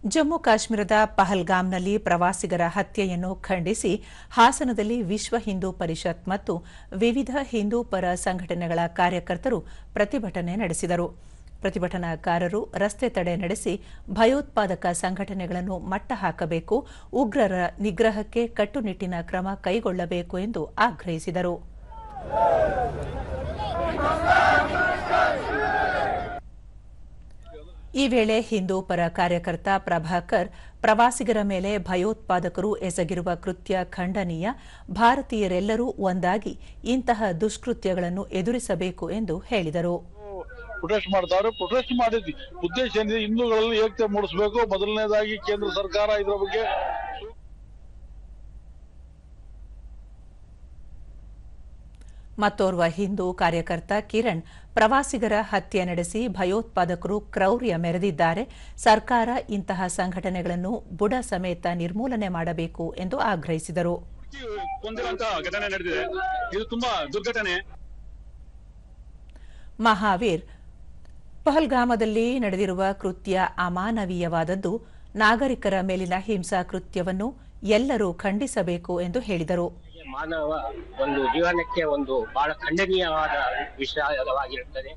ಜಮ್ಮು ಕಾಶ್ಮೀರದ ಪಹಲ್ಗಾಮ್ನಲ್ಲಿ ಪ್ರವಾಸಿಗರ ಹತ್ಯೆಯನ್ನು ಖಂಡಿಸಿ ಹಾಸನದಲ್ಲಿ ವಿಶ್ವ ಹಿಂದೂ ಪರಿಷತ್ ಮತ್ತು ವಿವಿಧ ಹಿಂದೂ ಪರ ಸಂಘಟನೆಗಳ ಕಾರ್ಯಕರ್ತರು ಪ್ರತಿಭಟನೆ ನಡೆಸಿದರು. ಪ್ರತಿಭಟನಾಕಾರರು ರಸ್ತೆ ತಡೆ ನಡೆಸಿ ಭಯೋತ್ಪಾದಕ ಸಂಘಟನೆಗಳನ್ನು ಮಟ್ಟ ಹಾಕಬೇಕು, ಉಗ್ರರ ನಿಗ್ರಹಕ್ಕೆ ಕಟ್ಟುನಿಟ್ಟಿನ ಕ್ರಮ ಕೈಗೊಳ್ಳಬೇಕು ಎಂದು ಆಗ್ರಹಿಸಿದರು. ಈ ವೇಳೆ ಹಿಂದೂ ಪರ ಕಾರ್ಯಕರ್ತ ಪ್ರಭಾಕರ್ ಪ್ರವಾಸಿಗರ ಮೇಲೆ ಭಯೋತ್ಪಾದಕರು ಎಸಗಿರುವ ಕೃತ್ಯ ಖಂಡನೀಯ, ಭಾರತೀಯರೆಲ್ಲರೂ ಒಂದಾಗಿ ಇಂತಹ ದುಷ್ಕೃತ್ಯಗಳನ್ನು ಎದುರಿಸಬೇಕು ಎಂದು ಹೇಳಿದರು. ಪ್ರೊಟೆಸ್ಟ್ ಮಾಡಿದ್ವಿ ಉದ್ದೇಶ ಏನಿದೆ, ಹಿಂದೂಗಳಲ್ಲಿ ಏಕತೆ ಮೂಡಿಸಬೇಕು. ಮೊದಲನೇದಾಗಿ ಕೇಂದ್ರ ಸರ್ಕಾರ ಇದರ ಬಗ್ಗೆ ಮತ್ತೋರ್ವ ಹಿಂದೂ ಕಾರ್ಯಕರ್ತ ಕಿರಣ್ ಪ್ರವಾಸಿಗರ ಹತ್ಯೆ ನಡೆಸಿ ಭಯೋತ್ಪಾದಕರು ಕ್ರೌರ್ಯ ಮೆರೆದಿದ್ದಾರೆ, ಸರ್ಕಾರ ಇಂತಹ ಸಂಘಟನೆಗಳನ್ನು ಬುಡ ಸಮೇತ ನಿರ್ಮೂಲನೆ ಮಾಡಬೇಕು ಎಂದು ಆಗ್ರಹಿಸಿದರು. ಮಹಾವೀರ್, ಪಹಲ್ಗಾಮದಲ್ಲಿ ನಡೆದಿರುವ ಕೃತ್ಯ ಅಮಾನವೀಯವಾದದ್ದು, ನಾಗರಿಕರ ಮೇಲಿನ ಹಿಂಸಾ ಕೃತ್ಯವನ್ನು ಎಲ್ಲರೂ ಖಂಡಿಸಬೇಕು ಎಂದು ಹೇಳಿದರು. ಮಾನವ ಒಂದು ಜೀವನಕ್ಕೆ ಒಂದು ಬಹಳ ಖಂಡನೀಯವಾದ ವಿಷಯವಾಗಿರುತ್ತದೆ.